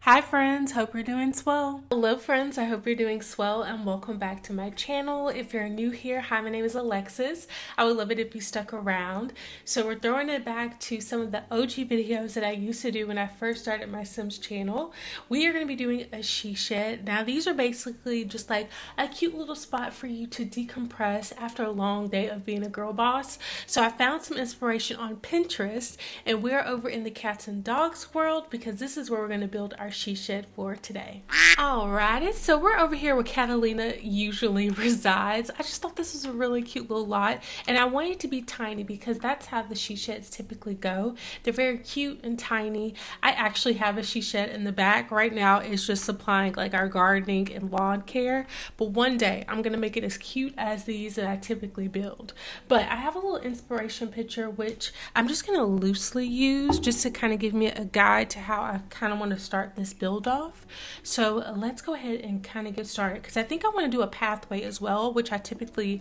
Hi friends, hope you're doing swell. Hello friends, I hope you're doing swell and welcome back to my channel. If you're new here, hi, my name is Alexis. I would love it if you stuck around. So we're throwing it back to some of the OG videos that I used to do when I first started my Sims channel. We are going to be doing a she shed. Now these are basically just like a cute little spot for you to decompress after a long day of being a girl boss. So I found some inspiration on Pinterest and we're over in the cats and dogs world because this is where we're going to build our she shed for today. Alrighty, so we're over here where Catalina usually resides. I just thought this was a really cute little lot and I want it to be tiny because that's how the she sheds typically go. They're very cute and tiny. I actually have a she shed in the back. Right now it's just supplying like our gardening and lawn care, but one day I'm gonna make it as cute as these that I typically build. But I have a little inspiration picture which I'm just gonna loosely use just to kind of give me a guide to how I kind of want to start this build off. So let's go ahead and kind of get started because I think I want to do a pathway as well, which I typically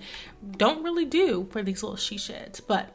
don't really do for these little she sheds. But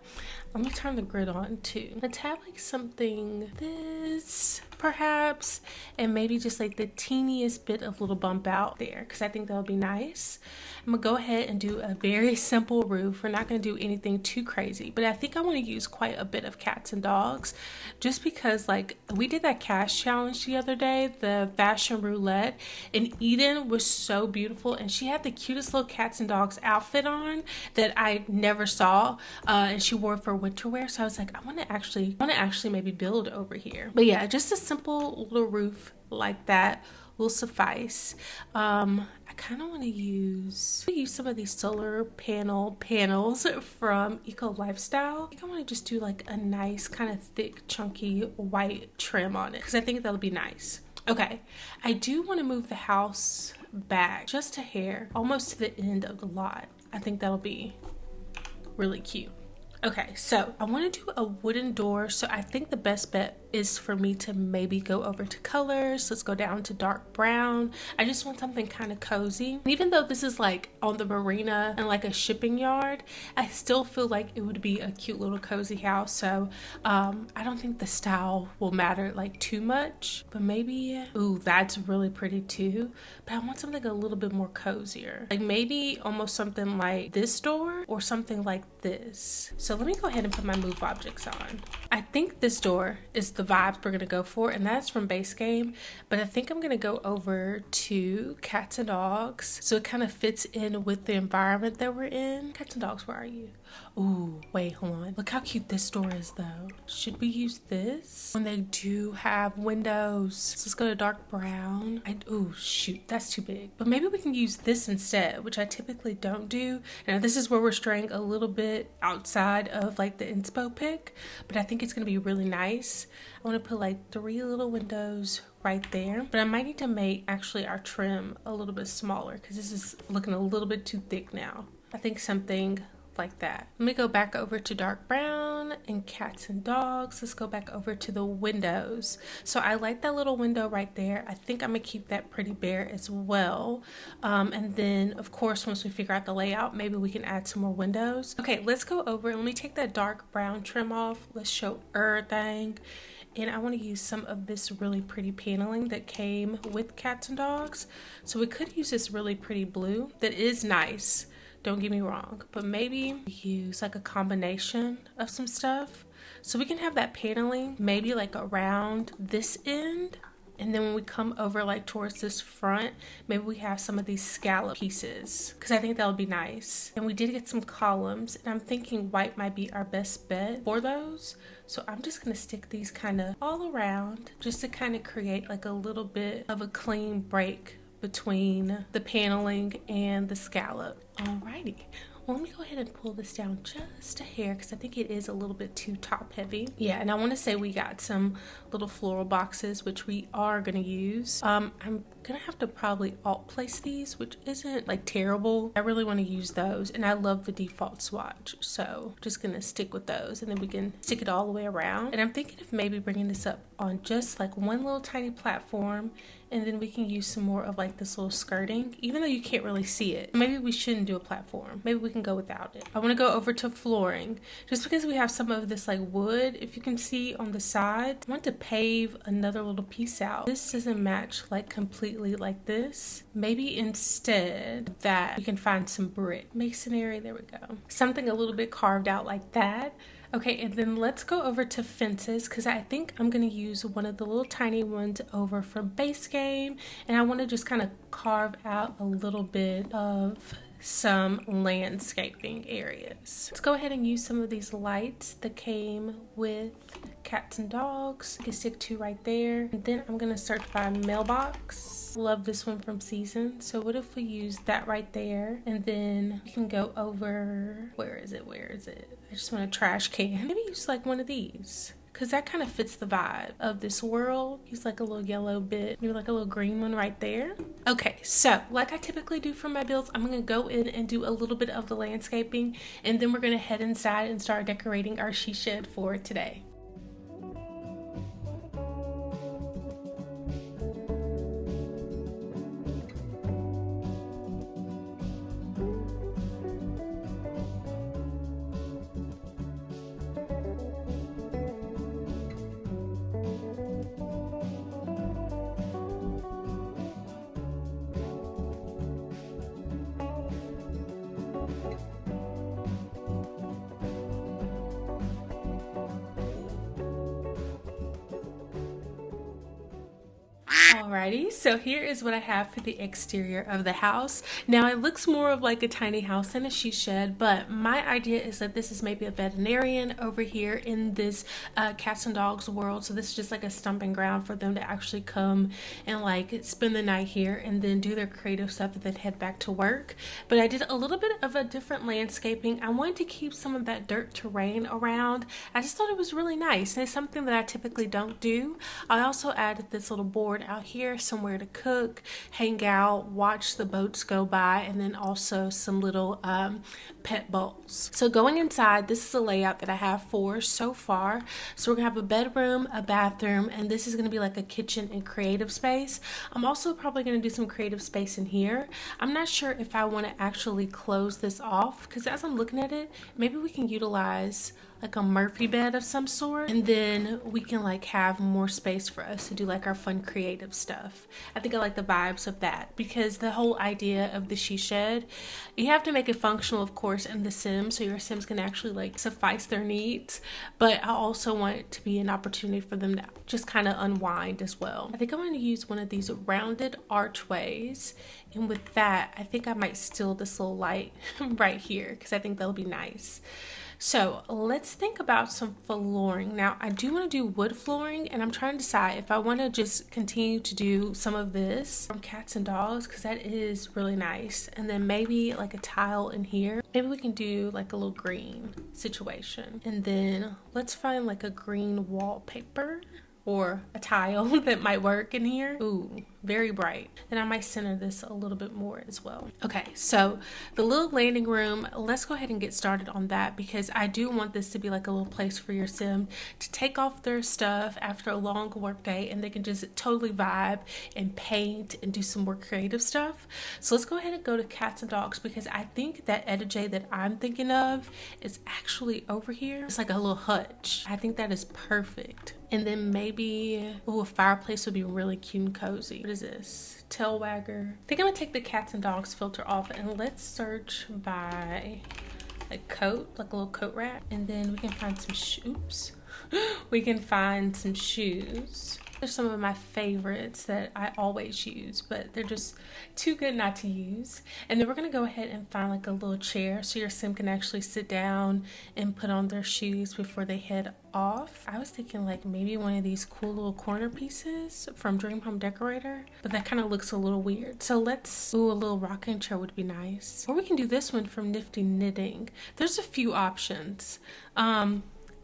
let me turn the grid on too. Let's have like something this perhaps, and maybe just like the teeniest bit of little bump out there because I think that'll be nice. I'm gonna go ahead and do a very simple roof. We're not gonna do anything too crazy, but I think I want to use quite a bit of cats and dogs just because like we did that cash challenge the other day, the fashion roulette, and Eden was so beautiful and she had the cutest little cats and dogs outfit on that I never saw, and she wore it for winter wear. So I was like, I want to actually maybe build over here. But yeah, just a simple little roof like that will suffice. I kind of want to use some of these solar panels from Eco Lifestyle. I think I want to just do like a nice kind of thick chunky white trim on it because I think that'll be nice. Okay, I do want to move the house back just a hair, almost to the end of the lot. I think that'll be really cute. Okay, so I want to do a wooden door, so I think the best bet is for me to maybe go over to colors. Let's go down to dark brown. I just want something kind of cozy. And even though this is like on the marina and like a shipping yard, I still feel like it would be a cute little cozy house. So I don't think the style will matter like too much, but maybe, ooh, that's really pretty too. But I want something a little bit more cozier. Like maybe almost something like this door or something like this. So let me go ahead and put my move objects on. I think this door is the vibes we're gonna go for, and that's from base game, but I think I'm gonna go over to cats and dogs so it kind of fits in with the environment that we're in. Cats and dogs, where are you? Ooh, wait, hold on. Look how cute this door is though. Should we use this when they do have windows? So let's go to dark brown. Ooh, shoot, that's too big. But maybe we can use this instead, which I typically don't do. Now this is where we're straying a little bit outside of like the inspo pick, but I think it's gonna be really nice. I want to put like 3 little windows right there, but I might need to make actually our trim a little bit smaller because this is looking a little bit too thick now. I think something like that. Let me go back over to dark brown and cats and dogs. Let's go back over to the windows. So I like that little window right there. I think I'm gonna keep that pretty bare as well. And then of course, once we figure out the layout, maybe we can add some more windows. Okay, let's go over and let me take that dark brown trim off. Let's show everything. And I want to use some of this really pretty paneling that came with cats and dogs. So we could use this really pretty blue that is nice. Don't get me wrong, but maybe use like a combination of some stuff. So we can have that paneling maybe like around this end. And then when we come over like towards this front, maybe we have some of these scallop pieces because I think that would be nice. And we did get some columns and I'm thinking white might be our best bet for those. So I'm just going to stick these kind of all around just to kind of create like a little bit of a clean break between the paneling and the scallop. Alrighty. Well, let me go ahead and pull this down just a hair because I think it is a little bit too top heavy. Yeah, and I want to say we got some little floral boxes, which we are going to use. I'm going to have to probably alt place these, which isn't like terrible. I really want to use those, and I love the default swatch. So just going to stick with those, and then we can stick it all the way around. And I'm thinking of maybe bringing this up on just like one little tiny platform, and then we can use some more of like this little skirting, even though you can't really see it. Maybe we shouldn't do a platform. Maybe we can go without it. I want to go over to flooring just because we have some of this like wood, if you can see on the side. I want to pave another little piece out. This doesn't match like completely like this. Maybe instead of that we can find some brick masonry. There we go. Something a little bit carved out like that. Okay, and then let's go over to fences because I think I'm going to use one of the little tiny ones over from base game, and I want to just kind of carve out a little bit of some landscaping areas. Let's go ahead and use some of these lights that came with cats and dogs. I can stick 2 right there. And then I'm going to search by mailbox. Love this one from Season. So what if we use that right there, and then we can go over, where is it? I just want a trash can. Maybe use like one of these, because that kind of fits the vibe of this world. Use like a little yellow bit, maybe like a little green one right there. Okay, so like I typically do for my builds, I'm gonna go in and do a little bit of the landscaping, and then we're gonna head inside and start decorating our she shed for today. Alrighty, so here is what I have for the exterior of the house. Now it looks more of like a tiny house than a she shed, but my idea is that this is maybe a veterinarian over here in this cats and dogs world. So this is just like a stomping ground for them to actually come and like spend the night here and then do their creative stuff and then head back to work. But I did a little bit of a different landscaping. I wanted to keep some of that dirt terrain around. I just thought it was really nice, and it's something that I typically don't do. I also added this little board out here, somewhere to cook, hang out, watch the boats go by, and then also some little pet bowls. So going inside, this is the layout that I have for so far. So we're gonna have a bedroom, a bathroom, and this is gonna be like a kitchen and creative space. I'm also probably gonna do some creative space in here. I'm not sure if I want to actually close this off, because as I'm looking at it, maybe we can utilize like a Murphy bed of some sort, and then we can like have more space for us to do like our fun creative stuff. I think I like the vibes of that, because the whole idea of the she shed, you have to make it functional, of course, in the Sims, so your Sims can actually like suffice their needs, but I also want it to be an opportunity for them to just kind of unwind as well. I think I'm going to use one of these rounded archways, and with that I think I might steal this little light right here, because I think that'll be nice. So let's think about some flooring. Now I do want to do wood flooring, and I'm trying to decide if I want to just continue to do some of this from cats and dogs, because that is really nice, and then maybe like a tile in here. Maybe we can do like a little green situation, and then let's find like a green wallpaper or a tile that might work in here. Ooh, very bright. Then I might center this a little bit more as well. Okay, so the little landing room, let's go ahead and get started on that, because I do want this to be like a little place for your Sim to take off their stuff after a long work day, and they can just totally vibe and paint and do some more creative stuff. So let's go ahead and go to cats and dogs, because I think that Edijay that I'm thinking of is actually over here. It's like a little hutch. I think that is perfect. And then maybe, ooh, a fireplace would be really cute and cozy. What is this? Tail wagger. I think I'm gonna take the cats and dogs filter off, and let's search by a coat, like a little coat rack. And then we can find some oops. We can find some shoes. They're some of my favorites that I always use, but they're just too good not to use. And then we're gonna go ahead and find like a little chair so your Sim can actually sit down and put on their shoes before they head off. I was thinking like maybe one of these cool little corner pieces from Dream Home Decorator, but that kind of looks a little weird. So let's, ooh, a little rocking chair would be nice. Or we can do this one from Nifty Knitting. There's a few options.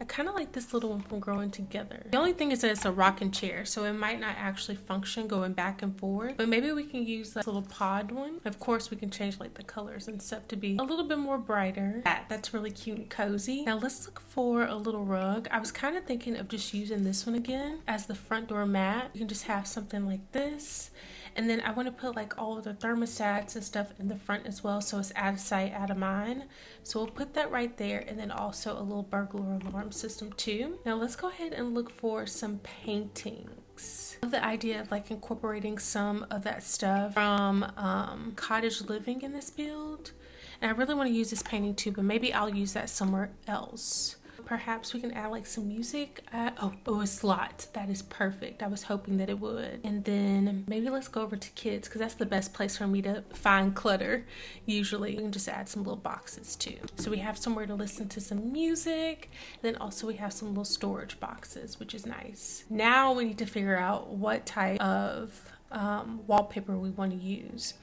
I kind of like this little one from Growing Together. The only thing is that it's a rocking chair, so it might not actually function going back and forth, but maybe we can use this little pod one. Of course, we can change like the colors and stuff to be a little bit more brighter. That's really cute and cozy. Now let's look for a little rug. I was kind of thinking of just using this one again as the front door mat. You can just have something like this. And then I want to put like all of the thermostats and stuff in the front as well, so it's out of sight, out of mind. So we'll put that right there, and then also a little burglar alarm system too. Now let's go ahead and look for some paintings. I love the idea of like incorporating some of that stuff from cottage living in this build. And I really want to use this painting too, but maybe I'll use that somewhere else. Perhaps we can add like some music. Oh, a slot. That is perfect. I was hoping that it would. And then maybe let's go over to kids, because that's the best place for me to find clutter. Usually we can just add some little boxes too. So we have somewhere to listen to some music. And then also we have some little storage boxes, which is nice. Now we need to figure out what type of wallpaper we want to use.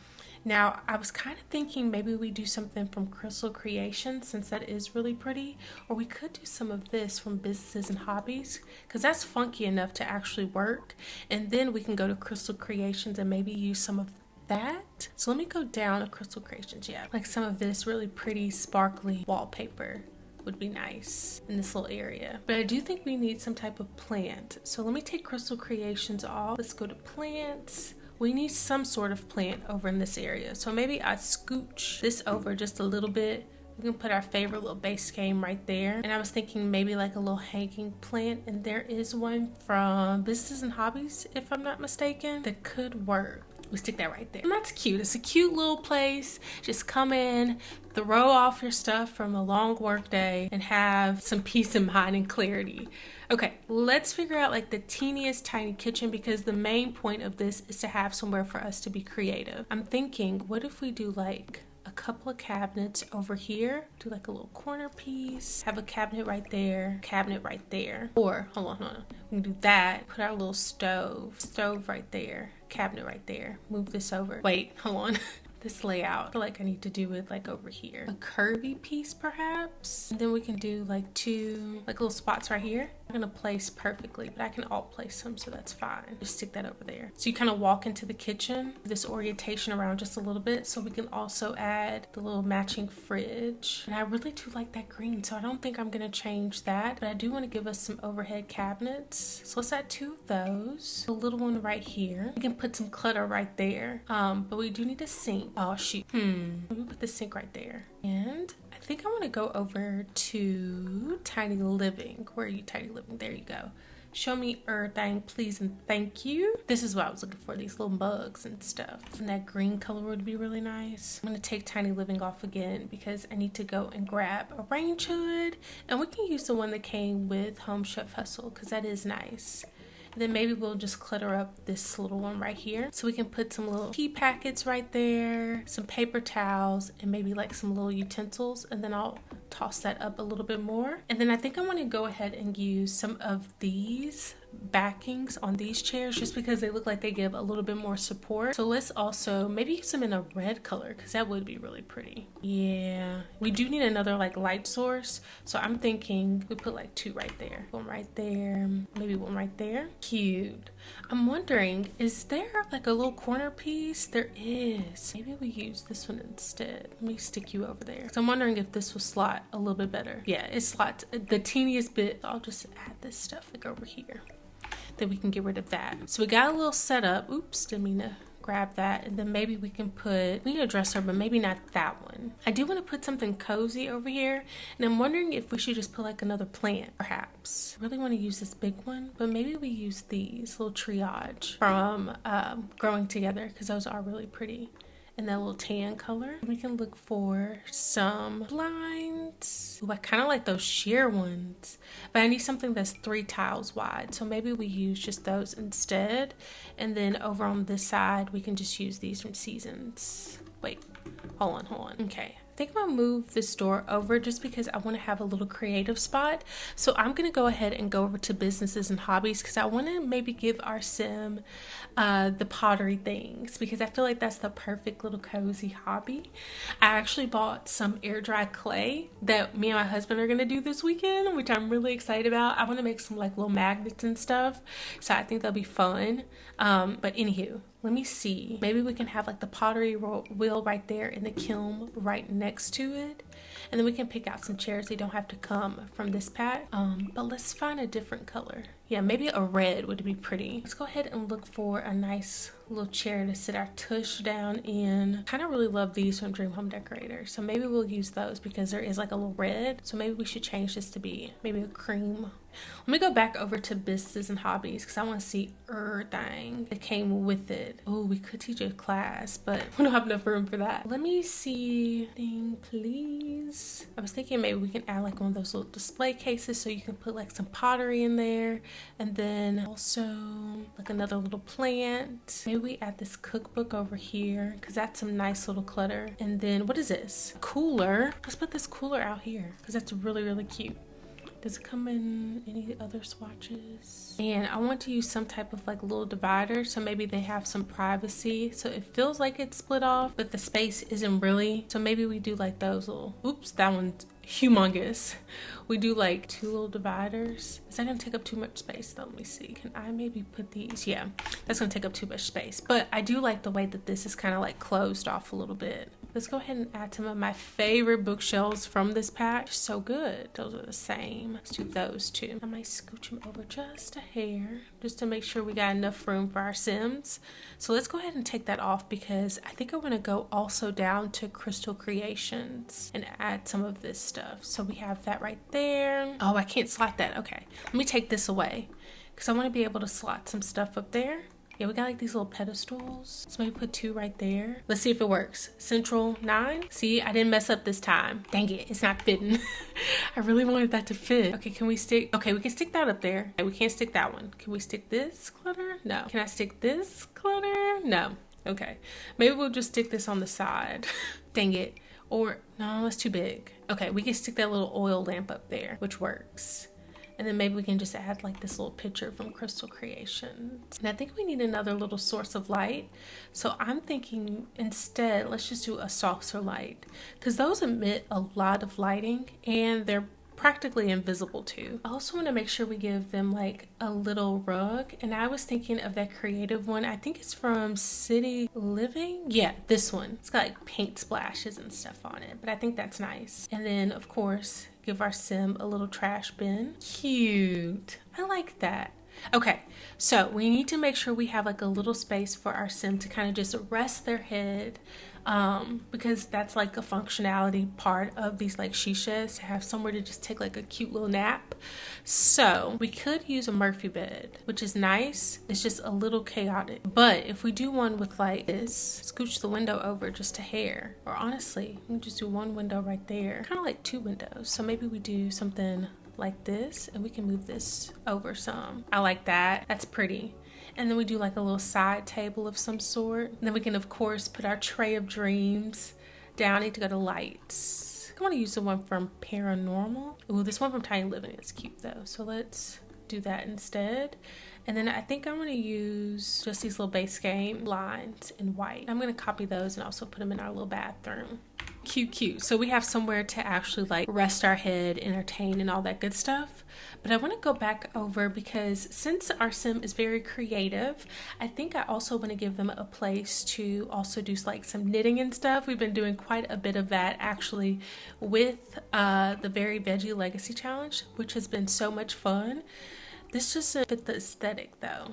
Now, I was kind of thinking maybe we do something from Crystal Creations, since that is really pretty, or we could do some of this from Businesses and Hobbies, because that's funky enough to actually work. And then we can go to Crystal Creations and maybe use some of that. So let me go down to Crystal Creations. Yeah, like some of this really pretty sparkly wallpaper would be nice in this little area. But I do think we need some type of plant. So let me take Crystal Creations off. Let's go to plants. We need some sort of plant over in this area. So maybe I scooch this over just a little bit. We can put our favorite little base game right there. And I was thinking maybe like a little hanging plant. And there is one from Businesses and Hobbies, if I'm not mistaken, that could work. We stick that right there. And that's cute. It's a cute little place. Just come in, throw off your stuff from a long work day, and have some peace of mind and clarity. Okay, let's figure out like the teeniest tiny kitchen, because the main point of this is to have somewhere for us to be creative. I'm thinking, what if we do like a couple of cabinets over here, do like a little corner piece, have a cabinet right there, or hold on, we can do that, put our little stove right there, cabinet right there, move this over, wait, hold on. This layout, I feel like I need to do it like over here, a curvy piece perhaps, and then we can do like two like little spots right here. I'm gonna place perfectly, but I can alt place them, so that's fine. Just stick that over there. So you kind of walk into the kitchen, this orientation around just a little bit, so we can also add the little matching fridge. And I really do like that green, so I don't think I'm gonna change that, but I do want to give us some overhead cabinets. So let's add two of those. A little one right here. We can put some clutter right there, but we do need a sink. Oh shoot. Let me put the sink right there. And I think I want to go over to Tiny Living. Where are you, Tiny Living? There you go. Show me everything, please and thank you. This is what I was looking for, these little mugs and stuff. And that green color would be really nice. I'm going to take Tiny Living off again because I need to go and grab a range hood. And we can use the one that came with Home Chef Hustle, because that is nice. Then maybe we'll just clutter up this little one right here. So we can put some little tea packets right there, some paper towels, and maybe like some little utensils. And then I'll toss that up a little bit more. And then I think I want to go ahead and use some of these backings on these chairs just because they look like they give a little bit more support. So let's also maybe use them in a red color, because that would be really pretty. Yeah, we do need another like light source, so I'm thinking we put like two right there, one right there, maybe one right there. Cute. I'm wondering, is there like a little corner piece? There is. Maybe we use this one instead. Let me stick you over there. So I'm wondering if this will slot a little bit better. Yeah, it slots the teeniest bit. I'll just add this stuff like over here. Then we can get rid of that. So we got a little setup. Oops, didn't mean to grab that. And then maybe we need a dresser, but maybe not that one. I do want to put something cozy over here. And I'm wondering if we should just put like another plant, perhaps. I really want to use this big one, but maybe we use these little triage from Growing Together, because those are really pretty. And that little tan color. We can look for some blinds. Ooh, I kind of like those sheer ones, but I need something that's 3 tiles wide. So maybe we use just those instead. And then over on this side, we can just use these from Seasons. Wait, hold on. Okay. I think I'm gonna move this door over just because I want to have a little creative spot. So I'm gonna go ahead and go over to Businesses and Hobbies, because I want to maybe give our sim the pottery things, because I feel like that's the perfect little cozy hobby. I actually bought some air dry clay that me and my husband are gonna do this weekend, which I'm really excited about. I want to make some like little magnets and stuff, so I think that'll be fun. But anywho, Let me see. Maybe we can have like the pottery wheel right there and the kiln right next to it. And then we can pick out some chairs. They don't have to come from this pack. But let's find a different color. Yeah, maybe a red would be pretty. Let's go ahead and look for a nice little chair to sit our tush down in. Kind of really love these from Dream Home Decorator. So maybe we'll use those because there is like a little red. So maybe we should change this to be maybe a cream. Let me go back over to business and hobbies because I want to see everything that came with it. Oh, we could teach a class, but we don't have enough room for that. Let me see. Thing, please. I was thinking maybe we can add like one of those little display cases so you can put like some pottery in there. And then also like another little plant. Maybe we add this cookbook over here because that's some nice little clutter. And then what is this? Cooler. Let's put this cooler out here because that's really, really cute. Does it come in any other swatches? And I want to use some type of like little divider so maybe they have some privacy. So it feels like it's split off, but the space isn't really. So maybe we do like those little, oops, that one's humongous. We do like 2 little dividers. Is that gonna take up too much space though? Let me see. Can I maybe put these? Yeah, that's gonna take up too much space. But I do like the way that this is kind of like closed off a little bit. Let's go ahead and add some of my favorite bookshelves from this pack. So good. Those are the same. Let's do those 2. I might scooch them over just a hair just to make sure we got enough room for our Sims. So let's go ahead and take that off because I think I'm gonna go also down to Crystal Creations and add some of this stuff. So we have that right there. Oh, I can't slot that. Okay, let me take this away because I want to be able to slot some stuff up there. Yeah, we got like these little pedestals. So maybe put 2 right there. Let's see if it works. Central 9. See, I didn't mess up this time. Dang it, it's not fitting. I really wanted that to fit. Okay, can we stick? Okay, we can stick that up there. Okay, we can't stick that one. Can we stick this clutter? No. Can I stick this clutter? No. Okay, maybe we'll just stick this on the side. Dang it. Or no, that's too big. Okay, we can stick that little oil lamp up there, which works. And then maybe we can just add like this little picture from Crystal Creations. And I think we need another little source of light. So I'm thinking instead, let's just do a saucer light because those emit a lot of lighting and they're practically invisible too. I also want to make sure we give them like a little rug, and I was thinking of that creative one. I think it's from City Living. Yeah, this one. It's got like paint splashes and stuff on it, but I think that's nice. And then of course give our Sim a little trash bin. Cute. I like that. Okay, so we need to make sure we have like a little space for our Sim to kind of just rest their head, because that's like a functionality part of these like shishas, to have somewhere to just take like a cute little nap. So we could use a Murphy bed, which is nice. It's just a little chaotic. But if we do one with like this, scooch the window over just a hair, or honestly, we can just do one window right there, kind of like 2 windows. So maybe we do something like this and we can move this over some. I like that. That's pretty. And then we do like a little side table of some sort. And then we can of course put our tray of dreams down. I need to go to lights. I want to use the one from Paranormal. Ooh, this one from Tiny Living is cute though. So let's do that instead. And then I think I'm going to use just these little base game lines in white. I'm going to copy those and also put them in our little bathroom. Cute. So we have somewhere to actually like rest our head, entertain, and all that good stuff. But I want to go back over because since our Sim is very creative, I think I also want to give them a place to also do like some knitting and stuff. We've been doing quite a bit of that actually with the Very Veggie Legacy Challenge, which has been so much fun. This just doesn't fit the aesthetic though.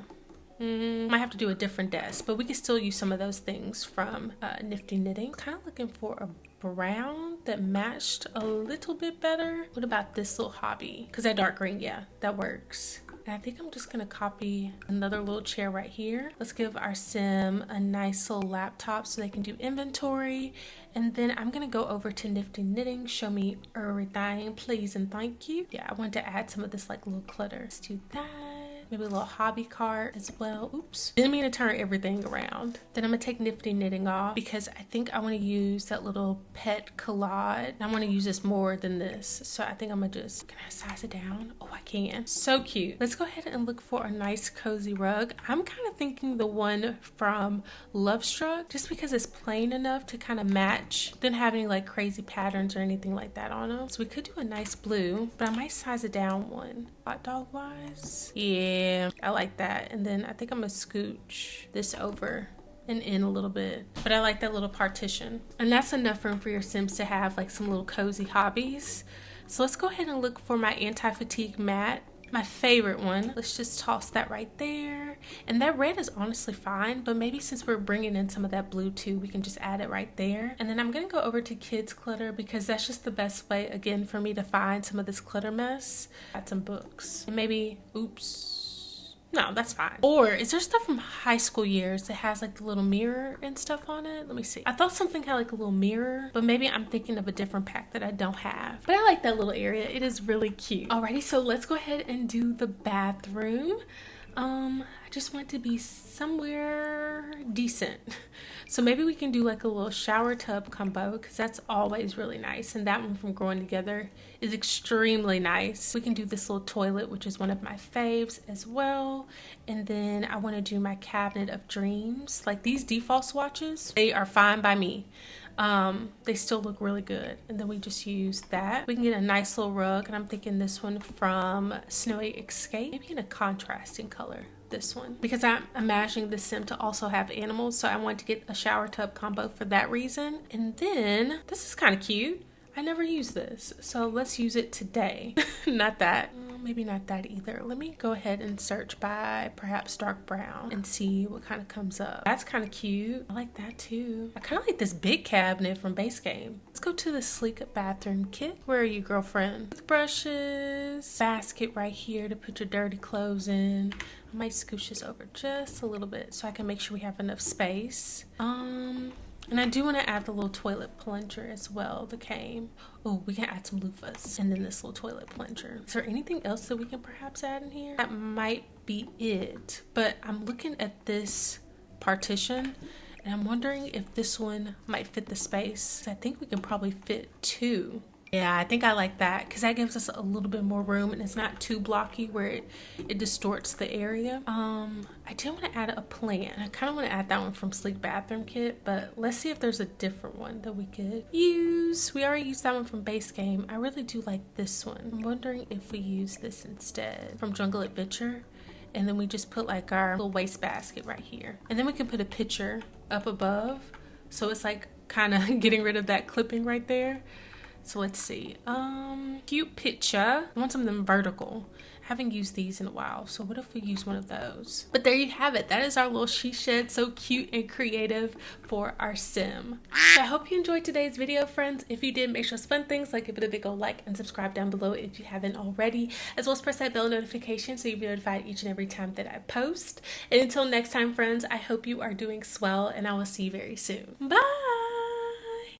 Might have to do a different desk, but we can still use some of those things from Nifty Knitting. Kind of looking for a brown that matched a little bit better. What about this little hobby? Because that dark green, yeah, that works. And I think I'm just gonna copy another little chair right here. Let's give our Sim a nice little laptop so they can do inventory. And then I'm gonna go over to Nifty Knitting, show me everything, please and thank you. Yeah, I wanted to add some of this like little clutter. Let's do that. Maybe a little hobby cart as well. Oops. Didn't mean to turn everything around. Then I'm gonna take Nifty Knitting off because I think I wanna use that little pet collage. I wanna use this more than this. So I think I'm gonna just, can I size it down? Oh, I can. So cute. Let's go ahead and look for a nice cozy rug. I'm kind of thinking the one from Love Struck, just because it's plain enough to kind of match. Didn't have any like crazy patterns or anything like that on them. So we could do a nice blue, but I might size it down one. Hot dog wise. Yeah. Yeah, I like that. And then I think I'm gonna scooch this over and in a little bit, but I like that little partition, and that's enough room for your Sims to have like some little cozy hobbies. So let's go ahead and look for my anti-fatigue mat, my favorite one. Let's just toss that right there, and that red is honestly fine, but maybe since we're bringing in some of that blue too, we can just add it right there. And then I'm gonna go over to kids clutter because that's just the best way again for me to find some of this clutter mess. Add some books and maybe, oops, no, that's fine. Or is there stuff from high school years that has like the little mirror and stuff on it? Let me see. I thought something had like a little mirror, but maybe I'm thinking of a different pack that I don't have. But I like that little area. It is really cute. Alrighty, so let's go ahead and do the bathroom. I just want to be somewhere decent. So maybe we can do like a little shower tub combo because that's always really nice. And that one from Growing Together is extremely nice. We can do this little toilet, which is one of my faves as well. And then I want to do my cabinet of dreams. Like these default swatches, they are fine by me. They still look really good. And then we just use that. We can get a nice little rug, and I'm thinking this one from Snowy Escape, maybe in a contrasting color, this one, because I'm imagining the sim to also have animals, so I want to get a shower tub combo for that reason. And then this is kind of cute. I never use this, so let's use it today. Not that. Maybe not that either. Let me go ahead and search by perhaps dark brown and see what kind of comes up. That's kind of cute. I like that too. I kind of like this big cabinet from Base Game. Let's go to the sleek bathroom kit. Where are you, girlfriend? Brushes, basket right here to put your dirty clothes in. I might scooch this over just a little bit so I can make sure we have enough space. And I do want to add the little toilet plunger as well, the cane. Oh, we can add some loofahs and then this little toilet plunger. Is there anything else that we can perhaps add in here? That might be it, but I'm looking at this partition and I'm wondering if this one might fit the space. I think we can probably fit two. Yeah, I think I like that because that gives us a little bit more room and it's not too blocky where it distorts the area. I do want to add a plant. I kind of want to add that one from Sleek Bathroom Kit, but let's see if there's a different one that we could use. We already used that one from Base Game. I really do like this one. I'm wondering if we use this instead from Jungle Adventure. And then we just put like our little waste basket right here. And then we can put a picture up above. So it's like kind of getting rid of that clipping right there. So let's see, cute picture. I want something vertical. I haven't used these in a while, so what if we use one of those? But there you have it. That is our little she shed, so cute and creative for our sim. So I hope you enjoyed today's video, friends. If you did, make sure to fun things like give it a big ol' like and subscribe down below if you haven't already, as well as press that bell notification so you'll be notified each and every time that I post. And until next time, friends, I hope you are doing swell, and I will see you very soon. Bye!